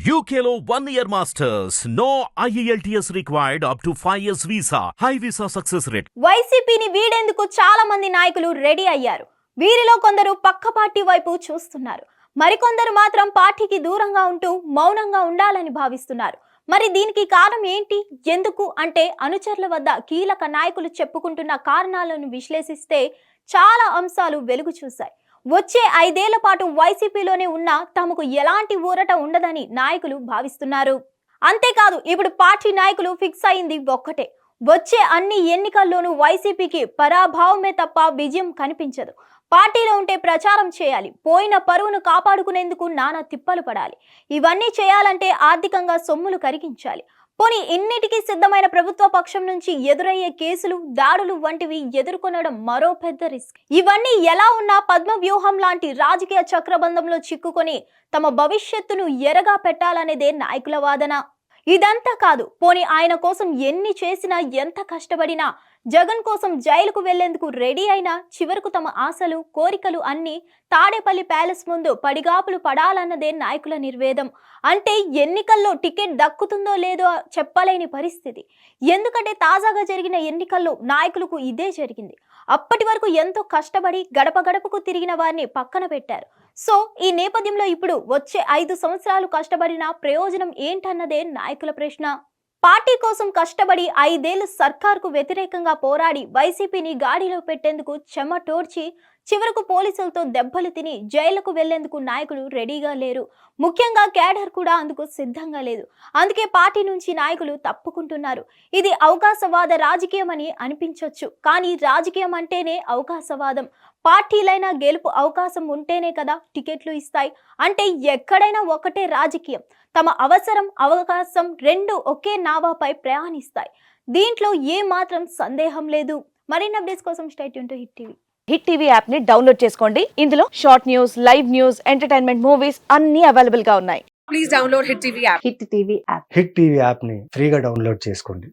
UKLO 1 year masters. No IELTS required up to 5 years visa. High visa success rate. వైసీపీని వీడేందుకు చాలా మంది నాయకులు ready అయ్యారు. వీరిలో కొందరు పక్క పార్టీ వైపు చూస్తున్నారు. మరికొందరు మాత్రం పార్టీకి దూరంగా ఉంటూ మౌనంగా ఉండాలని భావిస్తున్నారు. మరి దీనికి కారణం ఏంటి? ఎందుకు అంటే అనుచరుల వద్ద కీలక నాయకులు చెప్పుకుంటున్న కారణాలను విశ్లేషిస్తే చాలా అంశాలు వెలుగు చూశాయి. వచ్చే 5 ఏళ్ల పాటు వైసీపీలోనే ఉన్నా తమకు ఎలాంటి ఊరట ఉండదని నాయకులు భావిస్తున్నారు. అంతేకాదు ఇప్పుడు పార్టీ నాయకులు ఫిక్స్ అయింది ఒక్కటే, వచ్చే అన్ని ఎన్నికల్లోనూ వైసీపీకి పరాభవమే తప్ప విజయం కనిపించదు. పార్టీలో ఉంటే ప్రచారం చేయాలి, పోయిన పరువును కాపాడుకునేందుకు నానా తిప్పలు పడాలి. ఇవన్నీ చేయాలంటే ఆర్థికంగా సొమ్ములు కరిగించాలి. పోనీ ఇన్నిటికీ సిద్ధమైన ప్రభుత్వ పక్షం నుంచి ఎదురయ్యే కేసులు, దాడులు వంటివి ఎదుర్కొనడం మరో పెద్ద రిస్క్. ఇవన్నీ ఎలా ఉన్నా పద్మ వ్యూహం లాంటి రాజకీయ చక్రబంధంలో చిక్కుకొని తమ భవిష్యత్తును ఎరగా పెట్టాలనేదే నాయకుల వాదన. ఇదంతా కాదు, పోనీ ఆయన కోసం ఎన్ని చేసినా, ఎంత కష్టపడినా, జగన్ కోసం జైలుకు వెళ్లేందుకు రెడీ అయినా చివరకు తమ ఆశలు, కోరికలు అన్నీ తాడేపల్లి ప్యాలెస్ ముందు పడిగాపులు పడాలన్నదే నాయకుల నిర్వేదం. అంటే ఎన్నికల్లో టికెట్ దక్కుతుందో లేదో చెప్పలేని పరిస్థితి. ఎందుకంటే తాజాగా జరిగిన ఎన్నికల్లో నాయకులకు ఇదే జరిగింది. అప్పటి వరకు ఎంతో కష్టపడి గడప గడపకు తిరిగిన వారిని పక్కన పెట్టారు. సో ఈ నేపథ్యంలో ఇప్పుడు వచ్చే 5 సంవత్సరాలు కష్టపడిన ప్రయోజనం ఏంటన్నదే నాయకుల ప్రశ్న. పార్టీ కోసం కష్టపడి 5 ఏళ్లు సర్కార్కు వ్యతిరేకంగా పోరాడి వైసీపీని గాడిలో పెట్టేందుకు చెమటోడ్చి చివరకు పోలీసులతో దెబ్బలు తిని జైలుకు వెళ్లేందుకు నాయకులు రెడీగా లేరు. ముఖ్యంగా కేడర్ కూడా అందుకు సిద్ధంగా లేదు. అందుకే పార్టీ నుంచి నాయకులు తప్పుకుంటున్నారు. ఇది అవకాశవాద రాజకీయం అని అనిపించవచ్చు, కానీ రాజకీయం అంటేనే అవకాశవాదం. పార్టీలైనా గెలుపు అవకాశం ఉంటేనే కదా టికెట్లు ఇస్తాయి. అంటే ఎక్కడైనా ఒకటే రాజకీయం. తమ అవసరం, అవకాశం రెండు ఒకే నావాపై ప్రయాణిస్తాయి. దీంట్లో ఏ మాత్రం సందేహం లేదు. మరిన్ని అప్డేట్స్ కోసం stay tune to hit TV. Hit TV app ని డౌన్లోడ్ చేసుకోండి. ఇందులో short news, live news, entertainment movies అన్ని అవైలబుల్ గా ఉన్నాయి. Please download Hit TV app. Hit TV app. Hit TV యాప్ని ఫ్రీగా డౌన్లోడ్ చేసుకోండి.